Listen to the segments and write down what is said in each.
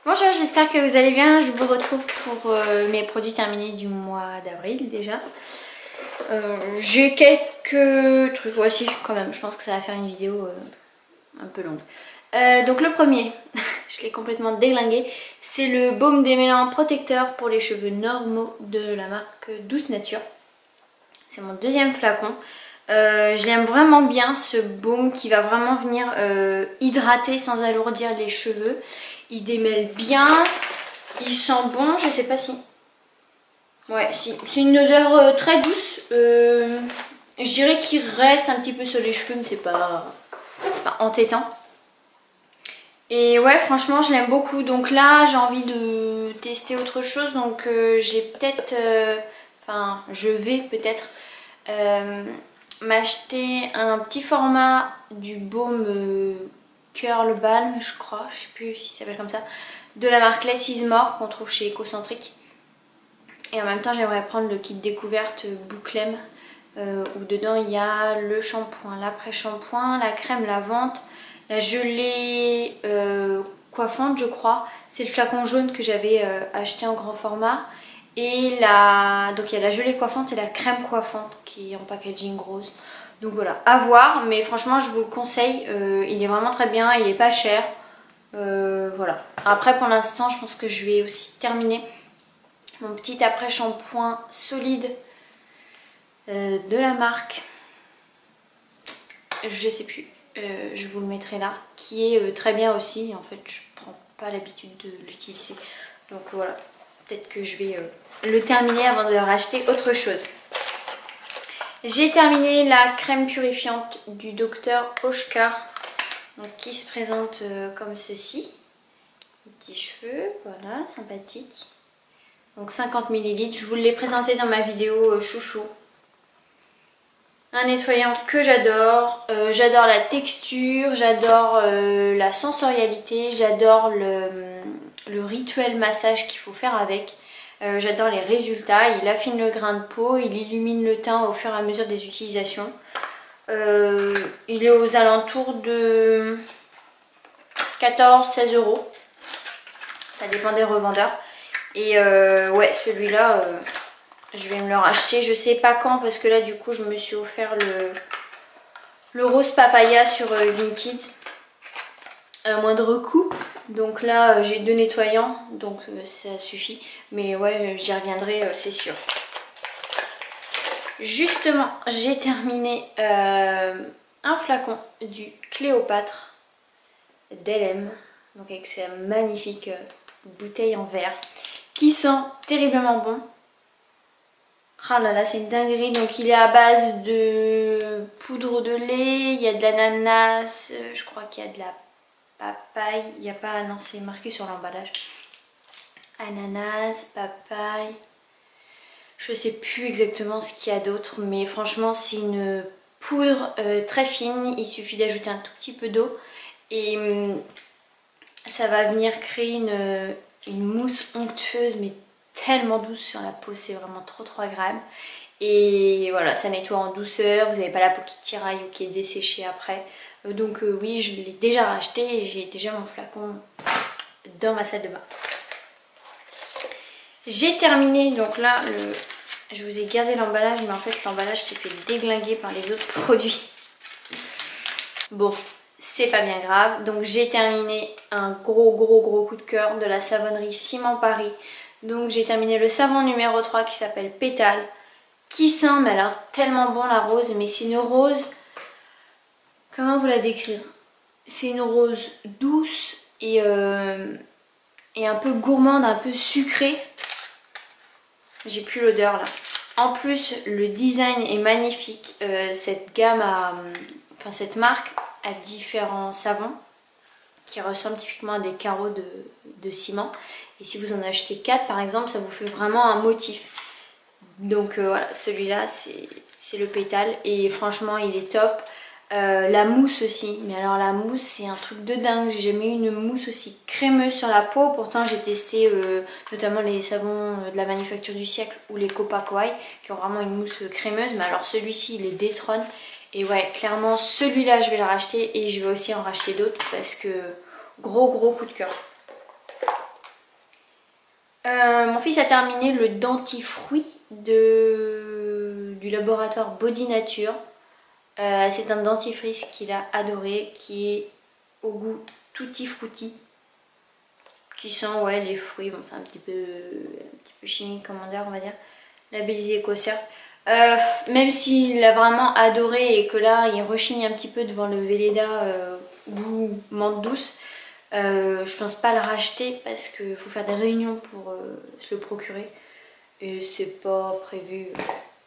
Bonjour, j'espère que vous allez bien. Je vous retrouve pour mes produits terminés du mois d'avril déjà. J'ai quelques trucs, voici quand même, je pense que ça va faire une vidéo un peu longue. Donc le premier, je l'ai complètement déglingué, c'est le baume démêlant protecteur pour les cheveux normaux de la marque Douce Nature. C'est mon deuxième flacon. Je l'aime vraiment bien, ce baume qui va vraiment venir hydrater sans alourdir les cheveux. Il démêle bien, il sent bon, je sais pas si... Ouais, si. C'est une odeur très douce. Je dirais qu'il reste un petit peu sur les cheveux, mais c'est pas entêtant. Et ouais, franchement, je l'aime beaucoup. Donc là, j'ai envie de tester autre chose. Donc j'ai peut-être... Enfin, je vais peut-être m'acheter un petit format du baume Curl Balm, je crois. Je sais plus si ça s'appelle comme ça. De la marque Less Is More qu'on trouve chez Ecocentric. Et en même temps, j'aimerais prendre le kit découverte Bouclem où dedans il y a le shampoing, l'après-shampoing, la crème lavante, la gelée coiffante, je crois. C'est le flacon jaune que j'avais acheté en grand format. Et donc il y a la gelée coiffante et la crème coiffante qui est en packaging rose. Donc voilà, à voir, mais franchement je vous le conseille, il est vraiment très bien, il est pas cher. Voilà. Après pour l'instant je pense que je vais aussi terminer mon petit après shampoing solide de la marque, je sais plus, je vous le mettrai là, qui est très bien aussi. En fait je prends pas l'habitude de l'utiliser, donc voilà, peut-être que je vais le terminer avant de racheter autre chose. J'ai terminé la crème purifiante du Dr Oshka, donc qui se présente comme ceci. Petits cheveux, voilà, sympathique. Donc 50 ml, je vous l'ai présenté dans ma vidéo chouchou. Un nettoyant que j'adore, j'adore la texture, j'adore la sensorialité, j'adore le rituel massage qu'il faut faire avec. J'adore les résultats, il affine le grain de peau, il illumine le teint au fur et à mesure des utilisations. Il est aux alentours de 14-16 €, ça dépend des revendeurs. Et ouais, celui-là, je vais me le racheter, je sais pas quand, parce que là du coup je me suis offert le rose papaya sur Vinted à moindre coût. Donc là j'ai 2 nettoyants, donc ça suffit. Mais ouais, j'y reviendrai, c'est sûr. Justement, j'ai terminé un flacon du Cléopâtre d'LM, donc avec sa magnifique bouteille en verre, qui sent terriblement bon. Ah là là, c'est une dinguerie. Donc il est à base de poudre de lait, il y a de l'ananas, je crois qu'il y a de la papaye. Il n'y a pas, non, c'est marqué sur l'emballage. Ananas, papaye. Je sais plus exactement ce qu'il y a d'autre, mais franchement c'est une poudre très fine. Il suffit d'ajouter un tout petit peu d'eau et ça va venir créer une mousse onctueuse, mais tellement douce sur la peau, c'est vraiment trop agréable. Et voilà, ça nettoie en douceur, vous n'avez pas la peau qui tiraille ou qui est desséchée après. Donc oui, je l'ai déjà racheté et j'ai déjà mon flacon dans ma salle de bain. J'ai terminé, donc là, je vous ai gardé l'emballage, mais en fait l'emballage s'est fait déglinguer par les autres produits. Bon, c'est pas bien grave. Donc j'ai terminé un gros coup de cœur de la savonnerie Ciment Paris. Donc j'ai terminé le savon numéro 3 qui s'appelle Pétale, qui sent, mais alors tellement bon la rose, mais c'est une rose, comment vous la décrire? C'est une rose douce et un peu gourmande, un peu sucrée. J'ai plus l'odeur là. En plus le design est magnifique, cette gamme enfin cette marque a différents savons qui ressemblent typiquement à des carreaux de ciment. Et si vous en achetez 4 par exemple, ça vous fait vraiment un motif. Donc voilà, celui-là c'est le Pétale et franchement il est top. La mousse aussi, mais alors la mousse c'est un truc de dingue, j'ai jamais eu une mousse aussi crémeuse sur la peau. Pourtant j'ai testé notamment les savons de la Manufacture du Siècle ou les Copacoy qui ont vraiment une mousse crémeuse, mais alors celui-ci il les détrône. Et ouais, clairement celui-là je vais le racheter et je vais aussi en racheter d'autres parce que gros coup de cœur. Mon fils a terminé le dentifruit du laboratoire Body Nature. C'est un dentifrice qu'il a adoré, qui est au goût tutti frutti, qui sent ouais, les fruits. Bon, c'est un petit peu chimique, commandeur, on va dire. Labellisé EcoCert. Même s'il l'a vraiment adoré et que là il rechigne un petit peu devant le Velleda goût menthe douce, je pense pas le racheter parce qu'il faut faire des réunions pour se le procurer et c'est pas prévu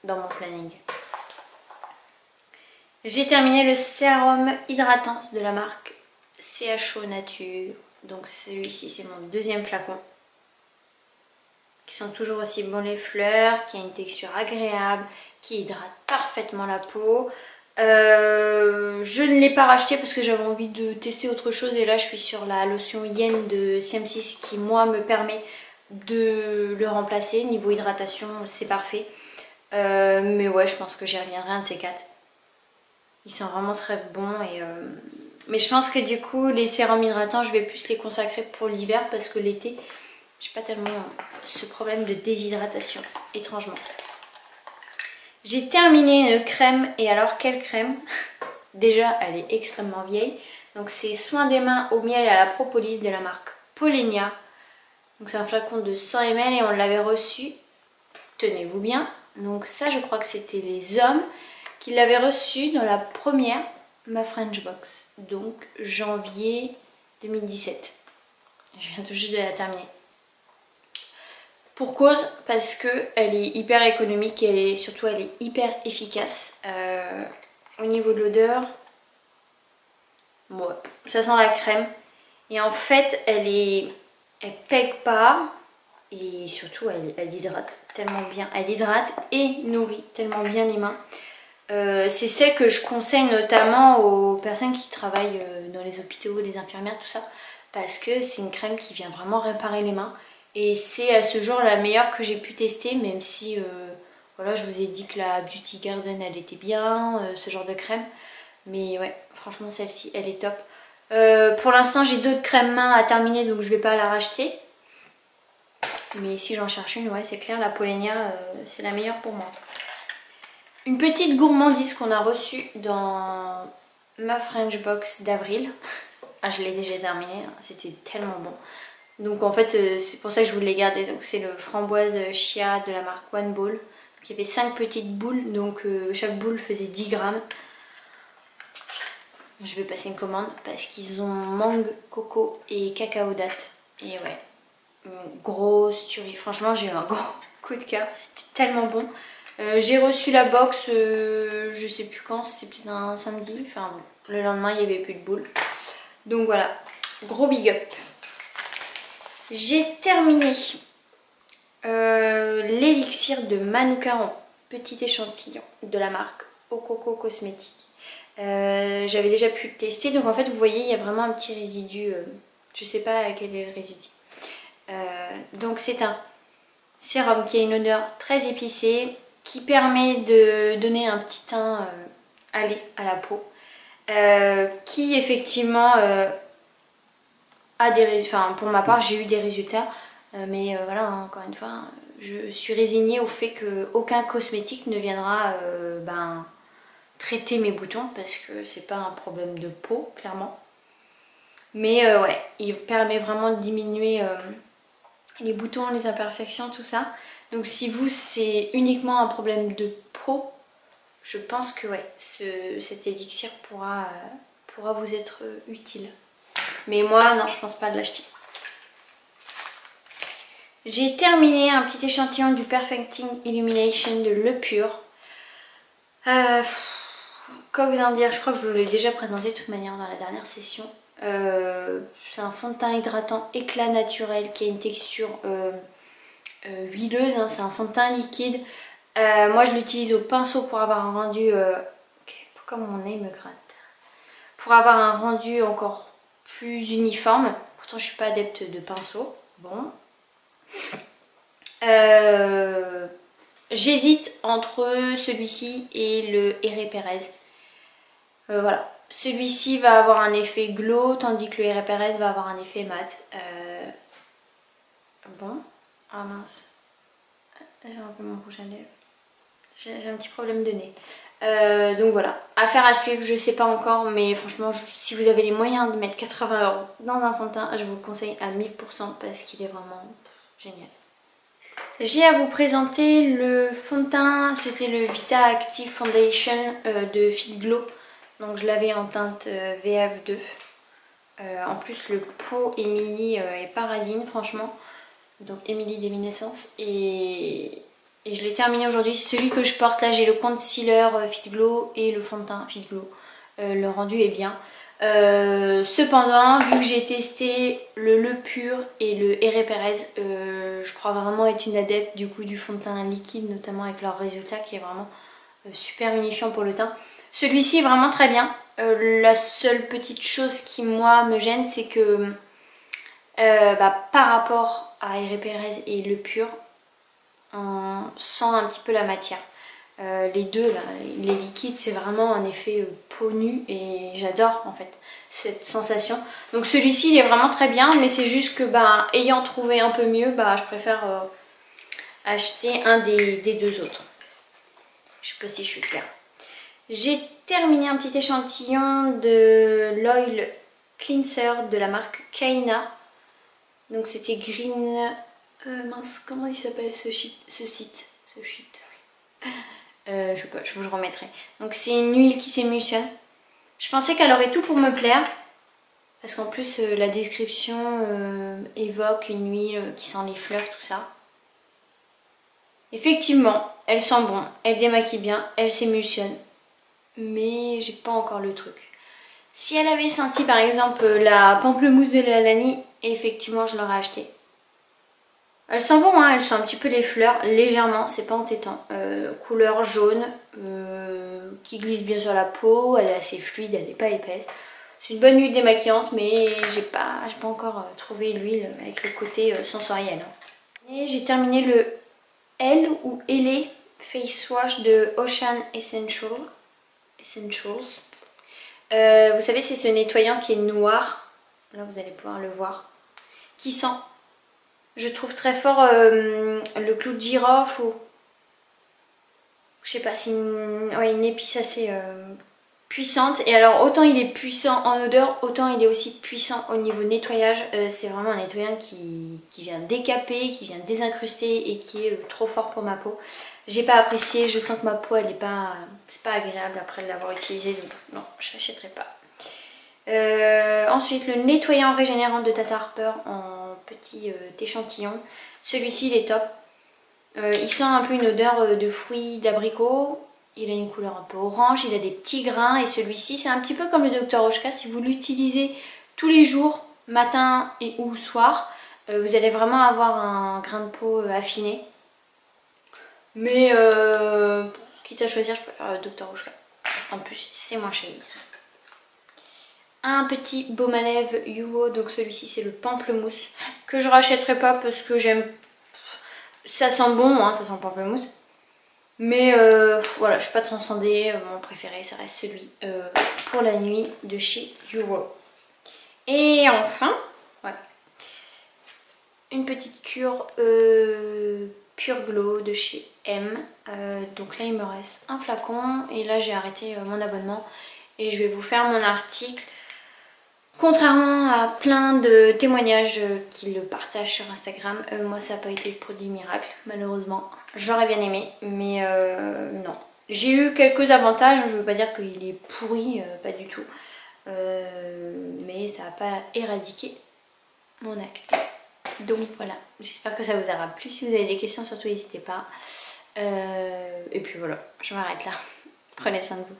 dans mon planning. J'ai terminé le sérum hydratant de la marque CHO Nature. Donc celui-ci c'est mon deuxième flacon. Qui sont toujours aussi bons les fleurs, qui a une texture agréable, qui hydrate parfaitement la peau. Je ne l'ai pas racheté parce que j'avais envie de tester autre chose et là je suis sur la lotion Yen de CM6 qui moi me permet de le remplacer. Niveau hydratation c'est parfait. Mais ouais, je pense que j'y reviendrai un de ces quatre. Ils sont vraiment très bons et mais je pense que du coup les sérums hydratants je vais plus les consacrer pour l'hiver parce que l'été j'ai pas tellement ce problème de déshydratation, étrangement. J'ai terminé une crème, et alors quelle crème? Déjà elle est extrêmement vieille. Donc c'est soin des mains au miel et à la propolis de la marque Polenia. Donc c'est un flacon de 100 ml et on l'avait reçu, tenez-vous bien. Donc ça je crois que c'était les hommes qui l'avaient reçu dans la première Ma French Box. Donc janvier 2017. Je viens tout juste de la terminer. Pour cause, parce qu'elle est hyper économique et surtout elle est hyper efficace. Au niveau de l'odeur, ouais, ça sent la crème. Et en fait, elle pègue pas et surtout elle hydrate tellement bien. Elle hydrate et nourrit tellement bien les mains. C'est celle que je conseille notamment aux personnes qui travaillent dans les hôpitaux, les infirmières, tout ça. Parce que c'est une crème qui vient vraiment réparer les mains. Et c'est à ce jour la meilleure que j'ai pu tester, même si voilà, je vous ai dit que la Beauty Garden elle était bien, ce genre de crème. Mais ouais, franchement celle-ci elle est top. Pour l'instant j'ai d'autres crèmes mains à terminer donc je vais pas la racheter. Mais si j'en cherche une, ouais c'est clair, la Polenia c'est la meilleure pour moi. Une petite gourmandise qu'on a reçue dans ma French Box d'avril. Ah, je l'ai déjà terminé, hein. C'était tellement bon. Donc en fait c'est pour ça que je voulais garder. Donc c'est le framboise chia de la marque One Ball. Donc, il y avait 5 petites boules, donc chaque boule faisait 10 grammes. Je vais passer une commande parce qu'ils ont mangue, coco et cacao date. Et ouais, une grosse tuerie. Franchement j'ai eu un gros coup de cœur, c'était tellement bon. J'ai reçu la box, je sais plus quand, c'était peut-être un samedi. Enfin bon, le lendemain il n'y avait plus de boules. Donc voilà, gros big up. J'ai terminé l'élixir de Manuka en petit échantillon de la marque Okoko Cosmétique. J'avais déjà pu le tester, donc en fait vous voyez il y a vraiment un petit résidu, je sais pas quel est le résidu. Donc c'est un sérum qui a une odeur très épicée, qui permet de donner un petit teint allé à la peau, qui effectivement a des résultats. Enfin, pour ma part j'ai eu des résultats, mais voilà, hein, encore une fois je suis résignée au fait qu'aucun cosmétique ne viendra traiter mes boutons parce que c'est pas un problème de peau clairement, mais ouais, il permet vraiment de diminuer les boutons, les imperfections, tout ça. Donc si vous c'est uniquement un problème de peau, je pense que ouais, cet élixir pourra vous être utile. Mais moi non, je pense pas de l'acheter. J'ai terminé un petit échantillon du Perfecting Illumination de Le Pur. Quoi vous en dire, je crois que je vous l'ai déjà présenté de toute manière dans la dernière session. C'est un fond de teint hydratant éclat naturel qui a une texture huileuse, hein, c'est un fond de teint liquide. Moi je l'utilise au pinceau pour avoir un rendu... pourquoi mon nez me gratte? Pour avoir un rendu encore plus uniforme. Pourtant je suis pas adepte de pinceau. Bon. J'hésite entre celui-ci et le Herré Pérez. Voilà. Celui-ci va avoir un effet glow, tandis que le Herré Pérez va avoir un effet mat. Bon. Ah mince, j'ai un peu mon rouge à lèvres. J'ai un petit problème de nez. Donc voilà, affaire à suivre, je sais pas encore, mais franchement, si vous avez les moyens de mettre 80 € dans un fond de teint, je vous le conseille à 1000% parce qu'il est vraiment génial. J'ai à vous présenter le fond de teint, c'était le Vita Active Foundation de Fit Glow. Donc je l'avais en teinte VF2. En plus le pot Emily est paradine franchement. Donc Emily d'Eminescence et je l'ai terminé aujourd'hui. C'est celui que je porte là, j'ai le concealer Fit Glow et le fond de teint Fit Glow. Le rendu est bien. Cependant, vu que j'ai testé le Pur et le Herré Perez, je crois vraiment être une adepte du coup du fond de teint liquide, notamment avec leur résultat qui est vraiment super unifiant pour le teint. Celui-ci est vraiment très bien. La seule petite chose qui moi me gêne, c'est que par rapport à Herré Perez et le Pur, on sent un petit peu la matière. Les deux là, les liquides, c'est vraiment un effet peau nue et j'adore en fait cette sensation. Donc celui-ci il est vraiment très bien, mais c'est juste que ayant trouvé un peu mieux, je préfère acheter un des deux autres. Je sais pas si je suis claire. J'ai terminé un petit échantillon de l'oil cleanser de la marque Kaina. Donc c'était Green... mince, comment il s'appelle ce site je sais pas, je vous le remettrai. Donc c'est une huile qui s'émulsionne. Je pensais qu'elle aurait tout pour me plaire. Parce qu'en plus la description évoque une huile qui sent les fleurs, tout ça. Effectivement, elle sent bon, elle démaquille bien, elle s'émulsionne. Mais j'ai pas encore le truc. Si elle avait senti par exemple la pamplemousse de la Lani, effectivement je l'aurais acheté. Elle sent bon, hein, elle sent un petit peu les fleurs, légèrement, c'est pas entêtant. Couleur jaune, qui glisse bien sur la peau, elle est assez fluide, elle n'est pas épaisse. C'est une bonne huile démaquillante, mais j'ai pas encore trouvé l'huile avec le côté sensoriel. Et j'ai terminé le L ou L Face Wash de Ocean Essentials. Vous savez, c'est ce nettoyant qui est noir. Là, vous allez pouvoir le voir. Qui sent. Je trouve très fort le clou de girofle ou... Je sais pas, c'est une épice assez puissante. Et alors, autant il est puissant en odeur, autant il est aussi puissant au niveau nettoyage. C'est vraiment un nettoyant qui vient décaper, qui vient désincruster et qui est trop fort pour ma peau. J'ai pas apprécié, je sens que ma peau, elle est pas... C'est pas agréable après l'avoir utilisé, donc non, je l'achèterai pas. Ensuite, le nettoyant régénérant de Tata Harper en petit échantillon. Celui-ci, il est top. Il sent un peu une odeur de fruits d'abricot. Il a une couleur un peu orange, il a des petits grains. Et celui-ci, c'est un petit peu comme le Dr Oshka. Si vous l'utilisez tous les jours, matin et ou soir, vous allez vraiment avoir un grain de peau affiné. Mais quitte à choisir, je préfère le Dr Oshka. En plus, c'est moins cher. Un petit baume à lèvres Yuo, donc celui-ci c'est le pamplemousse, que je rachèterai pas parce que j'aime... Ça sent bon, hein, ça sent le pamplemousse. Mais voilà, je suis pas transcendée, mon préféré ça reste celui pour la nuit de chez Yuo. Et enfin, voilà, une petite cure Pure Glow de chez M. Donc là il me reste un flacon et là j'ai arrêté mon abonnement et je vais vous faire mon article. Contrairement à plein de témoignages qui le partagent sur Instagram, moi ça n'a pas été le produit miracle, malheureusement. J'aurais bien aimé, mais non. J'ai eu quelques avantages, je ne veux pas dire qu'il est pourri, pas du tout. Mais ça n'a pas éradiqué mon acné. Donc voilà, j'espère que ça vous aura plu. Si vous avez des questions, surtout n'hésitez pas. Et puis voilà, je m'arrête là. Prenez soin de vous.